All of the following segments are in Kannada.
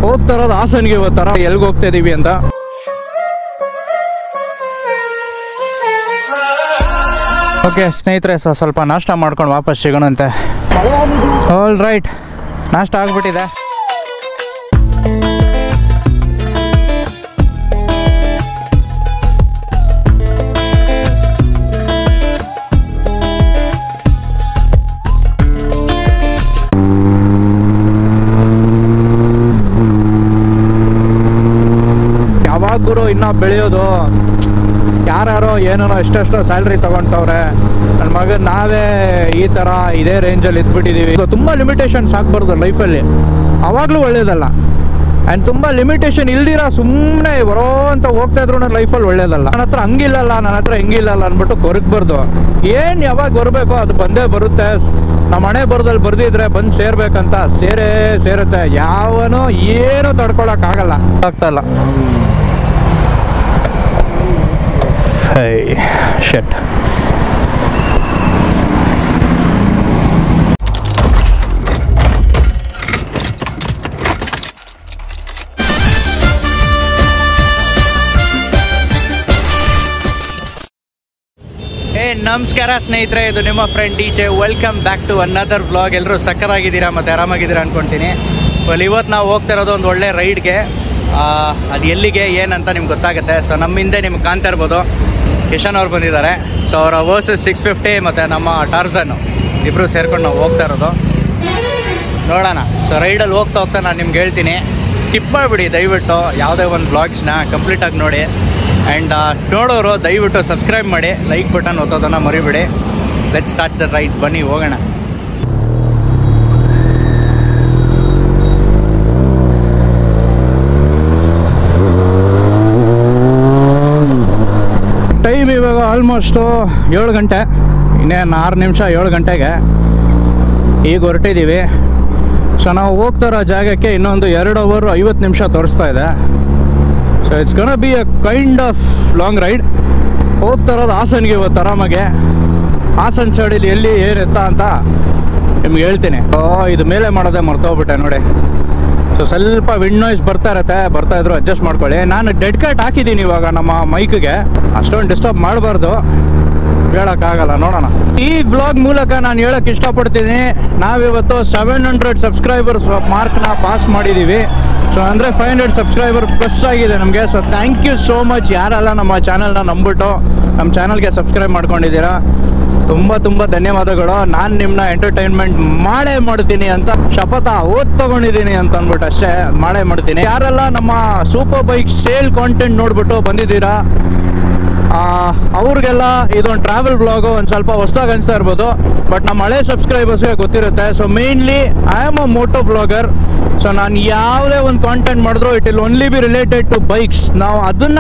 ಹೋಗ್ತಾ ಇರೋದು ಹಾಸನ್ಗೆ ಇವತ್ತರ ಎಲ್ಗೆ ಹೋಗ್ತಾ ಇದೀವಿ ಅಂತ. ಓಕೆ ಸ್ನೇಹಿತರೆ, ಸ್ವಲ್ಪ ನಾಷ್ಟ ಮಾಡ್ಕೊಂಡು ವಾಪಸ್ ಸಿಗೋಣಂತೆ. ಆಲ್ ರೈಟ್, ನಾಷ್ಟ ಆಗ್ಬಿಟ್ಟಿದೆ. ಯಾವಾಗ ಗುರು ಇನ್ನ ಬೆಳೆಯೋದು? ಯಾರು ಏನೇನೋ ಎಷ್ಟೆಷ್ಟೋ ಸ್ಯಾಲ್ರಿ ತಗೊಳ್ತವ್ರೆ. ನನ್ನ ಮಗನ ನಾವೇ ಈ ಥರ ಇದೇ ರೇಂಜಲ್ಲಿ ಇದ್ಬಿಟ್ಟಿದ್ದೀವಿ. ತುಂಬ ಲಿಮಿಟೇಷನ್ಸ್ ಹಾಕ್ಬಾರ್ದು ಲೈಫಲ್ಲಿ, ಅವಾಗಲೂ ಒಳ್ಳೇದಲ್ಲ. ಆ್ಯಂಡ್ ತುಂಬ ಲಿಮಿಟೇಷನ್ ಇಲ್ದಿರ ಸುಮ್ಮನೆ ಬರೋ ಅಂತ ಹೋಗ್ತಾ ಇದ್ರು ನನ್ನ ಲೈಫಲ್ಲಿ ಒಳ್ಳೇದಲ್ಲ. ನನ್ನ ಹತ್ರ ಹಂಗಿಲ್ಲಲ್ಲ, ನನ್ನ ಹತ್ರ ಹೆಂಗಿಲ್ಲಲ್ಲ ಅಂದ್ಬಿಟ್ಟು ಕೊರಗಬಾರ್ದು. ಏನು ಯಾವಾಗ ಬರಬೇಕೋ ಅದು ಬಂದೇ ಬರುತ್ತೆ. ನಮ್ಮ ಹಣೆ ಬರದಲ್ಲಿ ಬರ್ದಿದ್ರೆ ಬಂದು ಸೇರ್ಬೇಕಂತ ಸೇರುತ್ತೆ. ಯಾವನೂ ಏನೂ ತಡ್ಕೊಳಕ್ಕಾಗಲ್ಲ. ಆಗ್ತಾಯಿಲ್ಲ. ಹೈ ಶಟ್. ನಮಸ್ಕಾರ ಸ್ನೇಹಿತರೆ, ಇದು ನಿಮ್ಮ friend DJ. Welcome back to another vlog. ಎಲ್ಲರೂ ಸಕ್ಕರಾಗಿದ್ದೀರಾ ಮತ್ತು ಆರಾಮಾಗಿದ್ದೀರಾ ಅಂದ್ಕೊಳ್ತೀನಿ. ಇವತ್ತು ನಾವು ಹೋಗ್ತಾ ಇರೋದು ಒಂದು ಒಳ್ಳೆ ರೈಡ್ಗೆ. ಅದು ಎಲ್ಲಿಗೆ ಏನಂತ ನಿಮ್ಗೆ ಗೊತ್ತಾಗುತ್ತೆ. ಸೊ ನಮ್ಮ ಹಿಂದೆ ನಿಮ್ಗೆ ಕಾಣ್ತಾ ಇರ್ಬೋದು, ಕಿಶನ್ ಅವ್ರು ಬಂದಿದ್ದಾರೆ. ಸೊ ಅವರ ವರ್ಸಸ್ 650 ಮತ್ತು ನಮ್ಮ ಟಾರ್ಜನ್ ಇಬ್ಬರು ಸೇರ್ಕೊಂಡು ನಾವು ಹೋಗ್ತಾ ಇರೋದು. ನೋಡೋಣ. ಸೊ ರೈಡಲ್ಲಿ ಹೋಗ್ತಾ ನಾನು ನಿಮ್ಗೆ ಹೇಳ್ತೀನಿ, ಸ್ಕಿಪ್ ಮಾಡಿಬಿಡಿ ದಯವಿಟ್ಟು ಯಾವುದೇ ಒಂದು ವ್ಲಾಗ್ಸ್ನ ಕಂಪ್ಲೀಟಾಗಿ ನೋಡಿ. ಆ್ಯಂಡ್ ನೋಡೋರು ದಯವಿಟ್ಟು ಸಬ್ಸ್ಕ್ರೈಬ್ ಮಾಡಿ, ಲೈಕ್ ಬಟನ್ ಒತ್ತೋದನ್ನು ಮರಿಬೇಡಿ. Let's start the ride. ಬನ್ನಿ ಹೋಗೋಣ. ಟೈಮ್ ಇವಾಗ ಆಲ್ಮೋಸ್ಟು 7 ಗಂಟೆ. ಇನ್ನೇನು 6 ನಿಮಿಷ 7 ಗಂಟೆಗೆ ಈಗ ಹೊರಟಿದ್ದೀವಿ. ಸೊ ನಾವು ಹೋಗ್ತಾ ಇರೋ ಜಾಗಕ್ಕೆ ಇನ್ನೊಂದು 2 ಅವರ್ 50 ನಿಮಿಷ ತೋರಿಸ್ತಾ ಇದೆ. So it's gonna be a kind of long ride. ಹೋಗ್ತಾ ಇರೋದು ಹಾಸನ್ಗೆ ಇವತ್ತು ಆರಾಮಾಗೆ. ಹಾಸನ್ ಸೈಡಲ್ಲಿ ಎಲ್ಲಿ ಏನೆತ್ತ ಅಂತ ನಿಮ್ಗೆ ಹೇಳ್ತೀನಿ. ಇದು ಮೇಲೆ ಮಾಡೋದೇ ಮರ್ತೋಗ್ಬಿಟ್ಟೆ ನೋಡಿ. ಸೊ ಸ್ವಲ್ಪ ವಿಂಡ್ ನಾಯ್ಸ್ ಬರ್ತಾ ಇದ್ರು ಅಡ್ಜಸ್ಟ್ ಮಾಡ್ಕೊಳ್ಳಿ. ನಾನು ಡೆಡ್ ಕ್ಯಾಟ್ ಹಾಕಿದ್ದೀನಿ ಇವಾಗ ನಮ್ಮ ಮೈಕ್ಗೆ. ಅಷ್ಟೊಂದು ಡಿಸ್ಟರ್ಬ್ ಮಾಡಬಾರ್ದು, ಹೇಳೋಕ್ಕಾಗಲ್ಲ. ನೋಡೋಣ. ಈ ವ್ಲಾಗ್ ಮೂಲಕ ನಾನು ಹೇಳೋಕ್ಕೆ ಇಷ್ಟಪಡ್ತೀನಿ, ನಾವಿವತ್ತು 700 ಸಬ್ಸ್ಕ್ರೈಬರ್ಸ್ ಮಾರ್ಕ್ನ ಪಾಸ್ ಮಾಡಿದ್ದೀವಿ. ಸೊ ಅಂದರೆ 500 ಸಬ್ಸ್ಕ್ರೈಬರ್ ಪ್ಲಸ್ ಆಗಿದೆ ನಮಗೆ. So thank you so much ಯಾರೆಲ್ಲ ನಮ್ಮ ಚಾನಲ್ನ ನಂಬಿಟ್ಟು ನಮ್ಮ ಚಾನಲ್ಗೆ ಸಬ್ಸ್ಕ್ರೈಬ್ ಮಾಡ್ಕೊಂಡಿದ್ದೀರಾ. ತುಂಬ ಧನ್ಯವಾದಗಳು. ನಾನು ನಿಮ್ಮನ್ನ ಎಂಟರ್ಟೈನ್ಮೆಂಟ್ ಮಾಡ್ತೀನಿ ಅಂತ ಶಪಥ ತಗೊಂಡಿದ್ದೀನಿ ಅಂತ ಅಂದ್ಬಿಟ್ಟು ಅಷ್ಟೇ ಮಾಡೇ ಮಾಡ್ತೀನಿ. ಯಾರೆಲ್ಲ ನಮ್ಮ ಸೂಪರ್ ಬೈಕ್ ಸೇಲ್ ಕಾಂಟೆಂಟ್ ನೋಡ್ಬಿಟ್ಟು ಬಂದಿದ್ದೀರಾ ಅವ್ರಿಗೆಲ್ಲ ಇದೊಂದು ಟ್ರಾವೆಲ್ ಬ್ಲಾಗು ಒಂದು ಸ್ವಲ್ಪ ಹೊಸದಾಗಿ ಅನಿಸ್ತಾ ಇರ್ಬೋದು, ಬಟ್ ನಮ್ಮ ಹಳೆ ಸಬ್ಸ್ಕ್ರೈಬರ್ಸ್ಗೆ ಗೊತ್ತಿರುತ್ತೆ. So mainly I am a moto vlogger. So ನಾನು ಯಾವುದೇ ಒಂದು ಕಾಂಟೆಂಟ್ ಮಾಡಿದ್ರು it will only be related to bikes. ನಾವು ಅದನ್ನ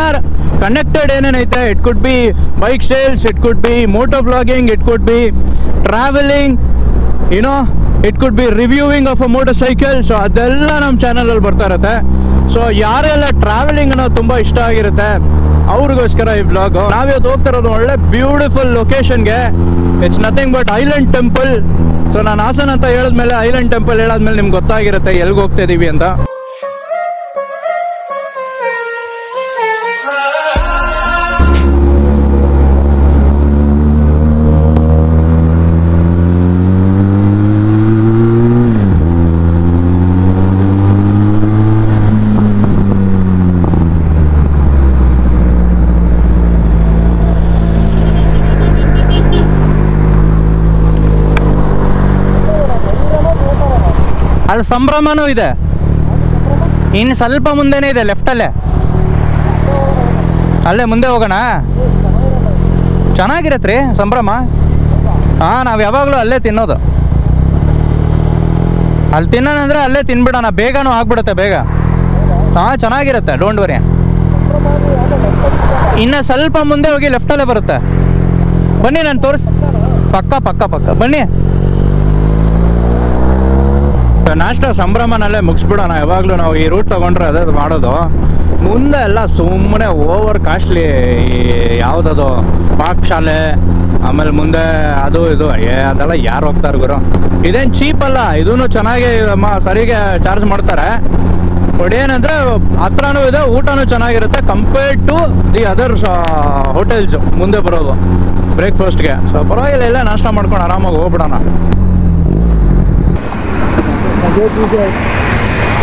ಕನೆಕ್ಟೆಡ್ ಏನೇನೈತೆ, it could be bike sales, it could be moto vlogging, it could be travelling, it could be reviewing of a motorcycle. So ಅದೆಲ್ಲ ನಮ್ಮ ಚಾನಲಲ್ಲಿ ಬರ್ತಾ ಇರುತ್ತೆ. ಸೊ ಯಾರೆಲ್ಲ ಟ್ರಾವೆಲಿಂಗ್ ಅನ್ನೋದು ತುಂಬ ಇಷ್ಟ ಆಗಿರುತ್ತೆ ಅವ್ರಿಗೋಸ್ಕರ ಈ ವ್ಲಾಗು. ನಾವಿವತ್ತು ಹೋಗ್ತಾ ಇರೋದು ಒಳ್ಳೆ ಬ್ಯೂಟಿಫುಲ್ ಲೊಕೇಶನ್ಗೆ. It's nothing but island temple. So ನಾನು ಹಾಸನ್ ಅಂತ ಹೇಳಿದ್ಮೇಲೆ ಐಲ್ಯಾಂಡ್ ಟೆಂಪಲ್ ಹೇಳಾದ್ಮೇಲೆ ನಿಮ್ಗೆ ಗೊತ್ತಾಗಿರುತ್ತೆ ಎಲ್ಗೆ ಹೋಗ್ತಾ ಇದೀವಿ ಅಂತ. ಅಲ್ಲಿ ಸಂಭ್ರಮನೂ ಇದೆ, ಇನ್ನು ಸ್ವಲ್ಪ ಮುಂದೆನೇ ಇದೆ, ಲೆಫ್ಟಲ್ಲೇ. ಅಲ್ಲೇ ಮುಂದೆ ಹೋಗೋಣ. ಚೆನ್ನಾಗಿರತ್ತೆ ರೀ ಸಂಭ್ರಮ. ಹಾಂ, ನಾವು ಯಾವಾಗಲೂ ಅಲ್ಲೇ ತಿನ್ನೋದು. ಅಲ್ಲಿ ತಿನ್ನೋಣಂದ್ರೆ ಅಲ್ಲೇ ತಿನ್ಬಿಡೋಣ, ಬೇಗನೂ ಆಗ್ಬಿಡುತ್ತೆ ಬೇಗ. ಹಾಂ, ಚೆನ್ನಾಗಿರುತ್ತೆ, ಡೋಂಟ್ ವರಿ. ಇನ್ನು ಸ್ವಲ್ಪ ಮುಂದೆ ಹೋಗಿ ಲೆಫ್ಟಲ್ಲೇ ಬರುತ್ತೆ. ಬನ್ನಿ, ನಾನು ಪಕ್ಕ ಬನ್ನಿ. ನಾಷ್ಟ ಸಂಭ್ರಮನಲ್ಲೇ ಮುಗಿಸ್ಬಿಡೋಣ. ಯಾವಾಗಲೂ ನಾವು ಈ ರೂಟ್ ತೊಗೊಂಡ್ರೆ ಅದೇ ಮಾಡೋದು. ಮುಂದೆ ಎಲ್ಲ ಸುಮ್ಮನೆ ಓವರ್ ಕಾಸ್ಟ್ಲಿ. ಯಾವುದದು ಪಾಕಶಾಲೆ, ಆಮೇಲೆ ಮುಂದೆ ಅದು ಇದು ಅದೆಲ್ಲ ಯಾರು ಹೋಗ್ತಾರೆ ಗುರು? ಇದೇನು ಚೀಪ್ ಅಲ್ಲ, ಇದೂ ಚೆನ್ನಾಗಿ ಸರಿಗೆ ಚಾರ್ಜ್ ಮಾಡ್ತಾರೆ. ಬಟ್ ಏನಂದರೆ ಹತ್ರನೂ ಇದೆ, ಊಟನೂ ಚೆನ್ನಾಗಿರುತ್ತೆ compared to the other hotels ಮುಂದೆ ಬರೋದು ಬ್ರೇಕ್ಫಾಸ್ಟ್ಗೆ. ಸೊ ಪರವಾಗಿಲ್ಲ, ಇಲ್ಲೇ ನಾಷ್ಟ ಮಾಡ್ಕೊಂಡು ಆರಾಮಾಗಿ ಹೋಗ್ಬಿಡೋಣ.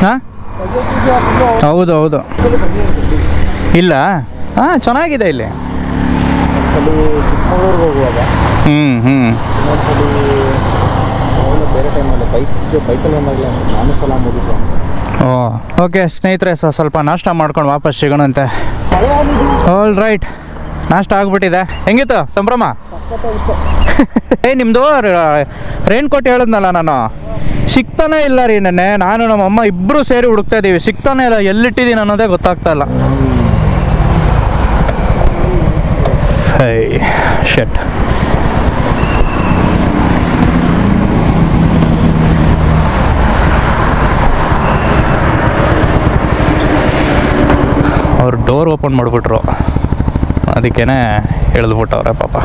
ಹಾಂ ಹೌದು ಹೌದು. ಇಲ್ಲ ಹಾಂ ಚೆನ್ನಾಗಿದೆ ಇಲ್ಲಿ. ಚಿಕ್ಕಮಗಳೂರಿಗೆ ಹೋಗುವಾಗ ಬೇರೆ ಟೈಮಲ್ಲಿ ಬೈಕಲ್ಲಿ ಬಂದಾಗಲೇ ನಾನು ಸಲ ಮುಗಿತು. ಓಕೆ ಸ್ನೇಹಿತರೆ, ಸ್ವಲ್ಪ ನಾಷ್ಟ ಮಾಡ್ಕೊಂಡು ವಾಪಸ್ ಸಿಗೋಣಂತೆ. ಆಲ್ ರೈಟ್, ನಾಷ್ಟ ಆಗ್ಬಿಟ್ಟಿದೆ. ಹೆಂಗಿತ್ತು ಸಂಭ್ರಮ? ನಿಮ್ಮದು ರೈನ್ ಕೋಟ್ ಹೇಳಿದ್ನಲ್ಲ ನಾನು, ಸಿಗ್ತಾನೆ ಇಲ್ಲ ರೀ. ನಾನು ನಮ್ಮಮ್ಮ ಇಬ್ಬರು ಸೇರಿ ಹುಡುಕ್ತಾ ಇದ್ದೀವಿ, ಸಿಗ್ತಾನೆ ಇಲ್ಲ. ಎಲ್ಲಿಟ್ಟಿದ್ದೀನಿ ಅನ್ನೋದೇ ಗೊತ್ತಾಗ್ತಾ ಇಲ್ಲ. High shut. ಅವ್ರು ಡೋರ್ ಓಪನ್ ಮಾಡಿಬಿಟ್ರು, ಅದಕ್ಕೇನೆ ಹೇಳಿದ್ಬಿಟ್ಟವ್ರೆ ಪಾಪ.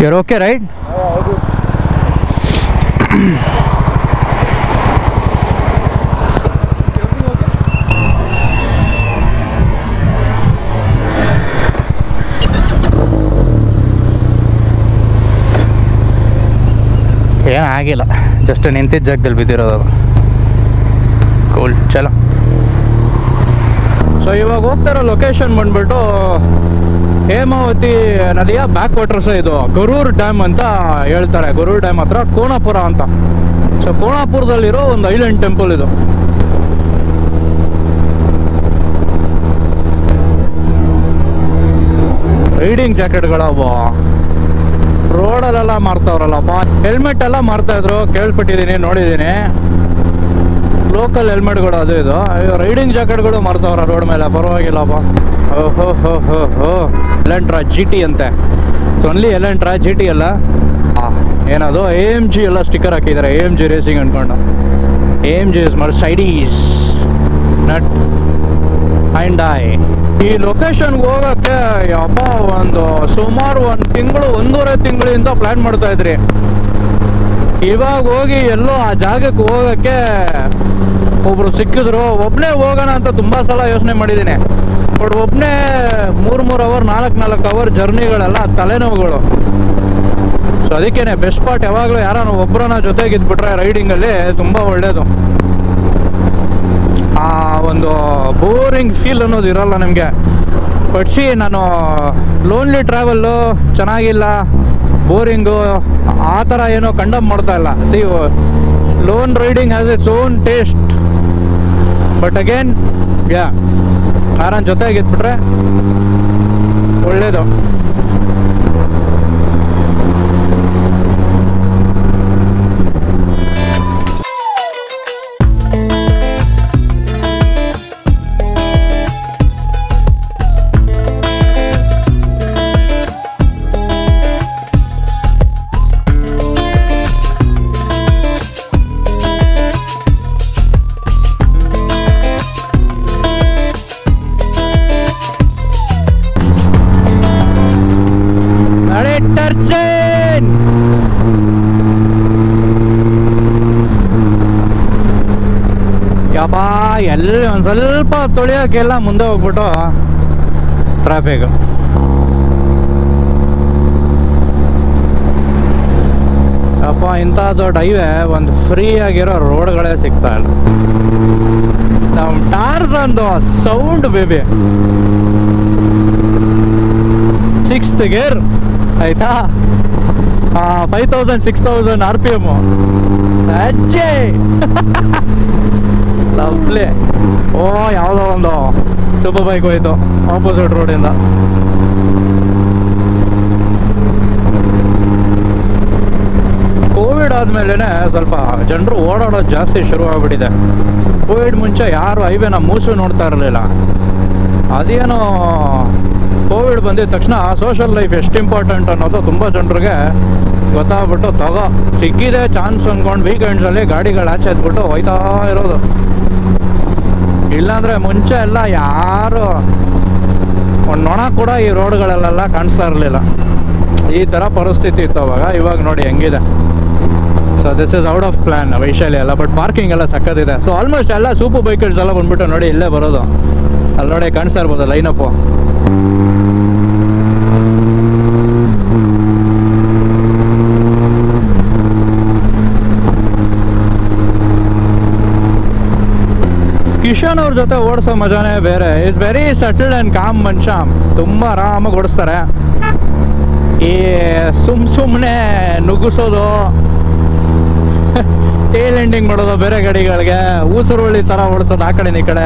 you're okay right? ಏನಾಗಿಲ್ಲ, ಜಸ್ಟ್ ನಿಂತಿದ್ದ ಜಾಗದಲ್ಲಿ ಬಿದ್ದಿರೋದು. ಕೂಲ್, ಚಲೋ. ಸೊ ಇವಾಗ ಹೋಗ್ತಾರೋ ಲೊಕೇಶನ್ ಬಂದ್ಬಿಟ್ಟು ಹೇಮಾವತಿ ನದಿಯ ಬ್ಯಾಕ್ ವಾಟರ್ಸ್. ಇದು ಗರೂರ್ ಡ್ಯಾಮ್ ಅಂತ ಹೇಳ್ತಾರೆ. ಗರೂರ್ ಡ್ಯಾಮ್ ಹತ್ರ ಕೋಣಾಪುರ ಅಂತ. ಸೊ ಕೋಣಾಪುರದಲ್ಲಿರೋ ಒಂದು ಐಲ್ಯಾಂಡ್ ಟೆಂಪಲ್ ಇದು. ರೈಡಿಂಗ್ ಜಾಕೆಟ್ಗಳವ ರೋಡಲ್ಲೆಲ್ಲ ಮಾರ್ತಾವ್ರಲ್ಲಪ್ಪ. ಹೆಲ್ಮೆಟ್ ಎಲ್ಲ ಮಾರ್ತಾಯಿದ್ರು, ಕೇಳ್ಪಟ್ಟಿದ್ದೀನಿ, ನೋಡಿದ್ದೀನಿ. ಲೋಕಲ್ ಹೆಲ್ಮೆಟ್ಗಳು ಅದು ಇದು. ರೈಡಿಂಗ್ ಜಾಕೆಟ್ಗಳು ಮಾರ್ತಾವ್ರ ರೋಡ್ ಮೇಲೆ, ಪರವಾಗಿಲ್ಲಪ್ಪ. ಓಹೋ ಹೋ ಹೋ ಹೋ. ಎಲೆಂಟ್ರಾ ಜಿ ಟಿ ಅಂತೆ. So only Elantra G T ಅಲ್ಲ, ಏನದು AMG ಎಲ್ಲ ಸ್ಟಿಕ್ಕರ್ ಹಾಕಿದ್ದಾರೆ. AMG ರೇಸಿಂಗ್ ಅಂದ್ಕೊಂಡು. AMG is Mercedes not Hyundai. ಈ ಲೊಕೇಶನ್ಗೆ ಹೋಗೋಕ್ಕೆ ಅಪ್ಪ ಸುಮಾರು ಒಂದೂವರೆ ತಿಂಗಳಿಂದ ಪ್ಲ್ಯಾನ್ ಮಾಡ್ತಾ ಇದ್ರಿ. ಇವಾಗ ಹೋಗಿ ಎಲ್ಲೋ ಆ ಜಾಗಕ್ಕೆ ಹೋಗೋಕ್ಕೆ ಒಬ್ರು ಸಿಕ್ಕಿದ್ರು. ಒಬ್ಬನೇ ಹೋಗೋಣ ಅಂತ ತುಂಬ ಸಲ ಯೋಚನೆ ಮಾಡಿದ್ದೀನಿ. ಬಟ್ ಒಬ್ಬನೇ 3 ಅವರ್ 4 ಅವರ್ ಜರ್ನಿಗಳೆಲ್ಲ ತಲೆನೋವುಗಳು. ಸೊ ಅದಕ್ಕೇನೆ ಬೆಸ್ಟ್ ಪಾರ್ಟ್ ಯಾವಾಗಲೂ ಯಾರನ್ನ ಒಬ್ಬರನ್ನ ಜೊತೆಗಿದ್ಬಿಟ್ರೆ ರೈಡಿಂಗಲ್ಲಿ ತುಂಬ ಒಳ್ಳೆಯದು. ಆ ಒಂದು ಬೋರಿಂಗ್ ಫೀಲ್ ಅನ್ನೋದು ಇರಲ್ಲ ನಿಮಗೆ. ಬಟ್ ನಾನು ಲೋನ್ಲಿ ಟ್ರಾವೆಲ್ಲು ಚೆನ್ನಾಗಿಲ್ಲ, ಬೋರಿಂಗು ಆ ಥರ ಏನೋ ಕಂಡಮ್ ಮಾಡ್ತಾ ಇಲ್ಲ. Loan riding has its own taste. But again ಯಾರನ್ನ ಜೊತೆಗಿದ್ಬಿಟ್ರೆ ಒಳ್ಳೇದು. ಯಪ್ಪ ಎಲ್ಲಿ ಒಂದು ಸ್ವಲ್ಪ ತೊಳಿಯೋಕ್ಕೆಲ್ಲ ಮುಂದೆ ಹೋಗ್ಬಿಟ್ಟು ಟ್ರಾಫಿಕ್. ಯಪ್ಪ ಇಂಥ ದೊಡ್ಡ ಹೈವೇ ಒಂದು ಫ್ರೀ ಆಗಿರೋ ರೋಡ್ಗಳೇ ಸಿಗ್ತಾ ಇಲ್ಲ. ನಮ್ಮ ಟಾರ್ಸ್ ಒಂದು ಸೌಂಡ್ ಬೇಬಿ 6th ಗೇರ್ ಆಯ್ತಾ, 5000 6000 RPM ಅಜ್ಜೆ ಲವ್ಲಿ. ಓ ಯಾವುದೋ ಒಂದು ಸೂಪರ್ ಬೈಕ್ ಹೋಯ್ತು ಆಪೋಸಿಟ್ ರೋಡಿಂದ. ಕೋವಿಡ್ ಆದಮೇಲೆ ಸ್ವಲ್ಪ ಜನರು ಓಡಾಡೋದು ಜಾಸ್ತಿ ಶುರು ಆಗ್ಬಿಟ್ಟಿದೆ. ಕೋವಿಡ್ ಮುಂಚೆ ಯಾರು ಹೈವೇನ ಮೂಸು ನೋಡ್ತಾ ಇರಲಿಲ್ಲ. ಅದೇನೋ ಕೋವಿಡ್ ಬಂದಿದ ತಕ್ಷಣ ಸೋಷಲ್ ಲೈಫ್ ಎಷ್ಟು ಇಂಪಾರ್ಟೆಂಟ್ ಅನ್ನೋದು ತುಂಬ ಜನರಿಗೆ ಗೊತ್ತಾಗ್ಬಿಟ್ಟು ಸಿಕ್ಕಿದೆ ಚಾನ್ಸ್ ಅಂದ್ಕೊಂಡು ವೀಕೆಂಡ್ಸಲ್ಲಿ ಗಾಡಿಗಳು ಆಚೆ ಎದ್ಬಿಟ್ಟು ಹೋಯ್ತಾ ಇರೋದು. ಇಲ್ಲಾಂದರೆ ಮುಂಚೆ ಎಲ್ಲ ಯಾರು ಒಂದು ನೊಣ ಕೂಡ ಈ ರೋಡ್ಗಳಲ್ಲೆಲ್ಲ ಕಾಣಿಸ್ತಾ ಇರಲಿಲ್ಲ. ಈ ಥರ ಪರಿಸ್ಥಿತಿ ಇತ್ತು ಅವಾಗ. ಇವಾಗ ನೋಡಿ ಹೆಂಗಿದೆ. So this is out of plan Vaishali ಎಲ್ಲ, ಬಟ್ ಪಾರ್ಕಿಂಗ್ ಎಲ್ಲ ಸಕ್ಕತ್ತಿದೆ. ಸೊ ಆಲ್ಮೋಸ್ಟ್ ಎಲ್ಲ ಸೂಪರ್ ಬೈಕರ್ಸ್ ಎಲ್ಲ ಬಂದ್ಬಿಟ್ಟು ನೋಡಿ ಇಲ್ಲೇ ಬರೋದು. ಅಲ್ಲಿ ನೋಡಿ ಕಾಣಿಸ್ತಾ ಇರ್ಬೋದು ಲೈನಪ್ಪು. ಕಿಶನ್ ಅವ್ರ ಜೊತೆ ಓಡಿಸೋ ಮಜಾನೇ ಬೇರೆ. Is very settled and com ಮನುಷ್ಯ, ತುಂಬ ಆರಾಮಾಗಿ ಓಡಿಸ್ತಾರೆ. ಈ ಸುಮ್ಮನೆ ನುಗ್ಗಿಸೋದು, ಟೇಲ್ ಎಂಡಿಂಗ್ ಮಾಡೋದು ಬೇರೆ ಗಾಡಿಗಳಿಗೆ, ಊಸುರುಳಿ ಥರ ಓಡಿಸೋದು ಆ ಕಡೆ ಈ ಕಡೆ.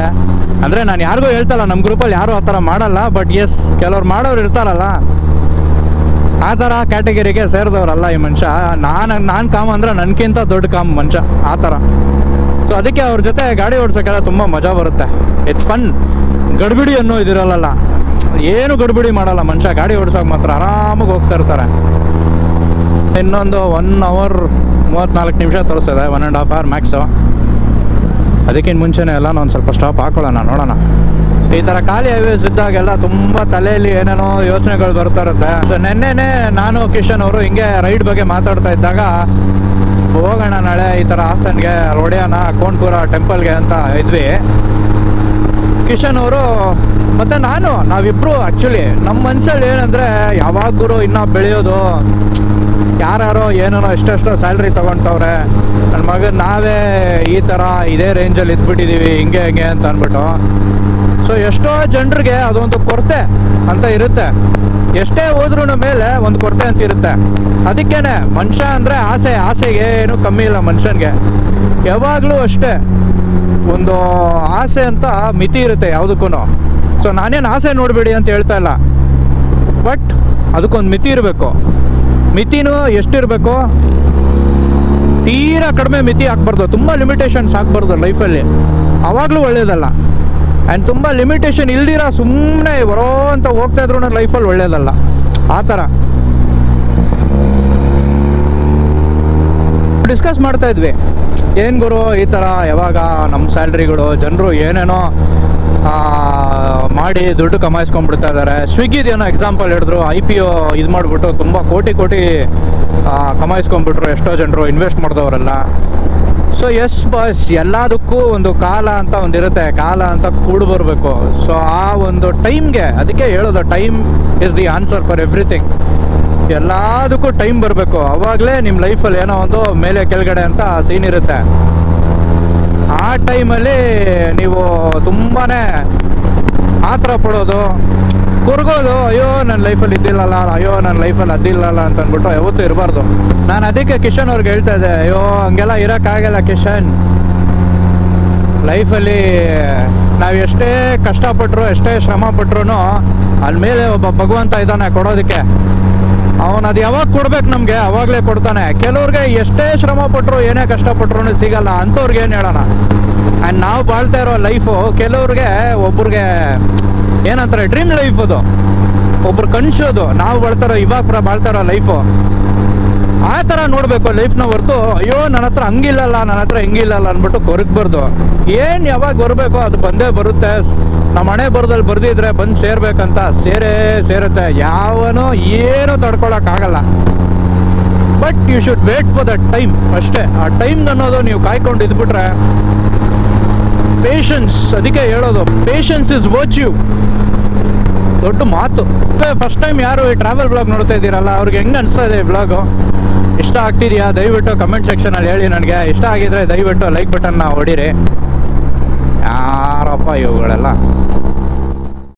ಅಂದರೆ ನಾನು ಯಾರಿಗೂ ಹೇಳ್ತಲ್ಲ, ನಮ್ಮ ಗ್ರೂಪಲ್ಲಿ ಯಾರೂ ಆ ಥರ ಮಾಡಲ್ಲ. ಬಟ್ ಎಸ್, ಕೆಲವ್ರು ಮಾಡೋರು ಇರ್ತಾರಲ್ಲ, ಆ ಥರ ಕ್ಯಾಟಗರಿಗೆ ಸೇರಿದವ್ರಲ್ಲ ಈ ಮನುಷ್ಯ. ನಾನು ಕಾಮ್ ಅಂದರೆ ನನಗಿಂತ ದೊಡ್ಡ ಕಾಮ್ ಮನುಷ್ಯ ಆ ಥರ. ಸೊ ಅದಕ್ಕೆ ಅವ್ರ ಜೊತೆ ಗಾಡಿ ಓಡಿಸೋಕ್ಕೆಲ್ಲ ತುಂಬ ಮಜಾ ಬರುತ್ತೆ. It's fun. ಗಡ್ಬಿಡಿ ಅನ್ನೋ ಇದಿರಲ್ಲ, ಏನು ಗಡ್ಬಿಡಿ ಮಾಡಲ್ಲ ಮನುಷ್ಯ. ಗಾಡಿ ಓಡಿಸೋಕೆ ಮಾತ್ರ ಆರಾಮಾಗಿ ಹೋಗ್ತಾ ಇರ್ತಾರೆ. ಇನ್ನೊಂದು 1 hour 34 ನಿಮಿಷ ತೋರಿಸ್ತದೆ, 1.5 hour ಮ್ಯಾಕ್ಸು. ಅದಕ್ಕಿಂತ ಮುಂಚೆನೇ ಎಲ್ಲ ನಾನು ಸ್ವಲ್ಪ ಸ್ಟಾಪ್ ಹಾಕೊಳ್ಳೋಣ, ನೋಡೋಣ. ಈ ಥರ ಖಾಲಿ ಹೈವೇಸ್ ಇದ್ದಾಗೆಲ್ಲ ತುಂಬ ತಲೆಯಲ್ಲಿ ಏನೇನೋ ಯೋಚನೆಗಳು ಬರ್ತಾ ಇರುತ್ತೆ. ಸೊ ನೆನ್ನೆನೇ ನಾನು ಕಿಶನ್ ಅವರು ಹಿಂಗೆ ರೈಡ್ ಬಗ್ಗೆ ಮಾತಾಡ್ತಾ ಇದ್ದಾಗ, ಹೋಗೋಣ ನಾಳೆ ಈ ಥರ ಹಾಸನ್ಗೆ, ರೋಡಿಯಾನ, ಕೋನ್ಪುರ ಟೆಂಪಲ್ಗೆ ಅಂತ ಇದ್ವಿ. ಕಿಶನ್ ಅವರು ಮತ್ತು ನಾವಿಬ್ಬರು ಆ್ಯಕ್ಚುಲಿ ನಮ್ಮ ಮನಸ್ಸಲ್ಲಿ ಏನಂದರೆ, ಯಾವಾಗ ಗುರು ಇನ್ನೂ ಬೆಳೆಯೋದು, ಯಾರೋ ಏನೇನೋ ಎಷ್ಟೆಷ್ಟೋ ಸ್ಯಾಲ್ರಿ ತೊಗೊಳ್ತವ್ರೆ, ನನ್ನ ಮಗನ ನಾವೇ ಈ ಥರ ಇದೇ ರೇಂಜಲ್ಲಿ ಇದ್ಬಿಟ್ಟಿದ್ದೀವಿ ಹಿಂಗೆ ಅಂತ ಅಂದ್ಬಿಟ್ಟು. ಸೊ ಎಷ್ಟೋ ಜನರಿಗೆ ಅದೊಂದು ಕೊರತೆ ಅಂತ ಇರುತ್ತೆ. ಎಷ್ಟೇ ಹೋದ್ರೂ ಮೇಲೆ ಒಂದು ಕೊರತೆ ಅಂತ ಇರುತ್ತೆ. ಅದಕ್ಕೇನೆ ಮನುಷ್ಯ ಅಂದರೆ ಆಸೆಗೆ ಏನು ಕಮ್ಮಿ ಇಲ್ಲ ಮನುಷ್ಯನಿಗೆ. ಯಾವಾಗಲೂ ಅಷ್ಟೇ ಒಂದು ಆಸೆ ಅಂತ ಮಿತಿ ಇರುತ್ತೆ ಯಾವುದಕ್ಕೂ. ಸೊ ನಾನೇನು ಆಸೆ ನೋಡಬೇಡಿ ಅಂತ ಹೇಳ್ತಾ ಇಲ್ಲ, ಬಟ್ ಅದಕ್ಕೊಂದು ಮಿತಿ ಇರಬೇಕು. ಮಿತಿನೂ ಎಷ್ಟಿರಬೇಕು, ತೀರಾ ಕಡಿಮೆ ಮಿತಿ ಹಾಕ್ಬಾರ್ದು, ತುಂಬ ಲಿಮಿಟೇಷನ್ಸ್ ಹಾಕ್ಬಾರ್ದು ಲೈಫಲ್ಲಿ, ಆವಾಗಲೂ ಒಳ್ಳೇದಲ್ಲ. ಆ್ಯಂಡ್ ತುಂಬ ಲಿಮಿಟೇಷನ್ ಇಲ್ದಿರ ಸುಮ್ಮನೆ ಬರೋ ಅಂತ ಹೋಗ್ತಾ ಇದ್ರು ಲೈಫಲ್ಲಿ ಒಳ್ಳೇದಲ್ಲ ಆ ಥರ. ಡಿಸ್ಕಸ್ ಮಾಡ್ತಾ ಇದ್ವಿ, ಏನು ಗುರು ಈ ಥರ ಯಾವಾಗ ನಮ್ಮ ಸ್ಯಾಲ್ರಿಗಳು ಜನರು ಏನೇನೋ ಮಾಡಿ ದುಡ್ಡು ಕಮಾಯಿಸ್ಕೊಂಡ್ಬಿಡ್ತಾ ಇದ್ದಾರೆ. ಸ್ವಿಗ್ಗಿದೇನೋ ಎಕ್ಸಾಂಪಲ್ ಹೇಳಿದ್ರು, IPO ಇದು ಮಾಡಿಬಿಟ್ಟು ತುಂಬ ಕೋಟಿ ಕಮಾಯಿಸ್ಕೊಂಡ್ಬಿಟ್ರು ಎಷ್ಟೋ ಜನರು, ಇನ್ವೆಸ್ಟ್ ಮಾಡಿದವರೆಲ್ಲ. ಸೊ ಎಸ್ ಬಾಸ್, ಎಲ್ಲದಕ್ಕೂ ಒಂದು ಕಾಲ ಅಂತ ಒಂದಿರುತ್ತೆ, ಕಾಲ ಅಂತ ಕೂಡಿ ಬರಬೇಕು. ಸೊ ಆ ಒಂದು ಟೈಮ್ಗೆ, ಅದಕ್ಕೆ ಹೇಳೋದು time is the answer for everything. ಎಲ್ಲದಕ್ಕೂ ಟೈಮ್ ಬರಬೇಕು, ಅವಾಗಲೇ ನಿಮ್ಮ ಲೈಫಲ್ಲಿ ಏನೋ ಒಂದು ಮೇಲೆ ಕೆಳಗಡೆ ಅಂತ ಸೀನ್ ಇರುತ್ತೆ. ಆ ಟೈಮಲ್ಲಿ ನೀವು ತುಂಬಾ ಆತರ ಪಡೋದು, ಕುರ್ಗೋದು, ಅಯ್ಯೋ ನನ್ನ ಲೈಫಲ್ಲಿ ಇದ್ದಿಲ್ಲಲ್ಲ, ಅಯ್ಯೋ ನನ್ನ ಲೈಫಲ್ಲಿ ಅದಿಲ್ಲಲ್ಲ ಅಂತ ಅಂದ್ಬಿಟ್ಟು ಯಾವತ್ತೂ ಇರಬಾರ್ದು. ನಾನು ಅದಕ್ಕೆ ಕಿಶನ್ ಅವ್ರಿಗೆ ಹೇಳ್ತಾ ಇದ್ದೆ, ಅಯ್ಯೋ ಹಂಗೆಲ್ಲ ಇರೋಕ್ಕಾಗಲ್ಲ ಕಿಶನ್. ಲೈಫಲ್ಲಿ ನಾವು ಎಷ್ಟೇ ಕಷ್ಟಪಟ್ಟರು, ಎಷ್ಟೇ ಶ್ರಮ ಪಟ್ರು, ಅಲ್ಲಿ ಮೇಲೆ ಒಬ್ಬ ಭಗವಂತ ಇದ್ದಾನೆ ಕೊಡೋದಕ್ಕೆ. ಅವನು ಅದು ಯಾವಾಗ ಕೊಡ್ಬೇಕು ನಮಗೆ, ಅವಾಗಲೇ ಕೊಡ್ತಾನೆ. ಕೆಲವ್ರಿಗೆ ಎಷ್ಟೇ ಶ್ರಮ ಪಟ್ಟರು, ಏನೇ ಕಷ್ಟಪಟ್ರು ಸಿಗಲ್ಲ, ಅಂಥವ್ರಿಗೆ ಏನು ಹೇಳೋಣ. ಆ್ಯಂಡ್ ನಾವು ಬಾಳ್ತಾ ಇರೋ ಲೈಫು ಕೆಲವ್ರಿಗೆ, ಒಬ್ರಿಗೆ ಏನಂತಾರೆ ಡ್ರೀಮ್ ಲೈಫ್, ಅದು ಒಬ್ರು ಕನ್ಸೋದು. ನಾವು ಬಾಳ್ತಾ ಇರೋ ಲೈಫು ಆ ಥರ ನೋಡಬೇಕು ಲೈಫ್ನ ಹೊರ್ತು, ಅಯ್ಯೋ ನನ್ನ ಹತ್ರ ಹಂಗಿಲ್ಲಲ್ಲ, ನನ್ನ ಹತ್ರ ಹಿಂಗಿಲ್ಲಲ್ಲ ಅಂದ್ಬಿಟ್ಟು ಕೊರಗಬಾರ್ದು. ಏನು ಯಾವಾಗ ಬರಬೇಕೋ ಅದು ಬಂದೇ ಬರುತ್ತೆ. ನಮ್ಮ ಹಣೆ ಬರದಲ್ಲಿ ಬರ್ದಿದ್ರೆ ಬಂದು ಸೇರ್ಬೇಕಂತ ಸೇರುತ್ತೆ. ಯಾವನೂ ಏನೂ ತಡ್ಕೊಳಕ್ಕಾಗಲ್ಲ. But you should wait for that time ಅಷ್ಟೇ. ಆ ಟೈಮ್ ಅನ್ನೋದು ನೀವು ಕಾಯ್ಕೊಂಡು ಇದ್ಬಿಟ್ರೆ, ಪೇಷನ್ಸ್, ಅದಕ್ಕೆ ಹೇಳೋದು ಪೇಷನ್ಸ್ ಇಸ್ ವರ್ಚ್ಯೂ. ದೊಡ್ಡ ಮಾತು. ಫಸ್ಟ್ ಟೈಮ್ ಯಾರು ಈ ಟ್ರಾವೆಲ್ ಬ್ಲಾಗ್ ನೋಡ್ತಾ ಇದ್ದೀರಲ್ಲ, ಅವ್ರಿಗೆ ಹೆಂಗೆ ಅನಿಸ್ತಾ ಇದೆ ಈ ಬ್ಲಾಗು? ಇಷ್ಟ ಆಗ್ತಿದೆಯಾ? ದಯವಿಟ್ಟು ಕಮೆಂಟ್ ಸೆಕ್ಷನಲ್ಲಿ ಹೇಳಿ ನನಗೆ. ಇಷ್ಟ ಆಗಿದ್ರೆ ದಯವಿಟ್ಟು ಲೈಕ್ ಬಟನ್ನ ಹೊಡೀರಿ. ಯಾರಪ್ಪ ಇವುಗಳೆಲ್ಲ.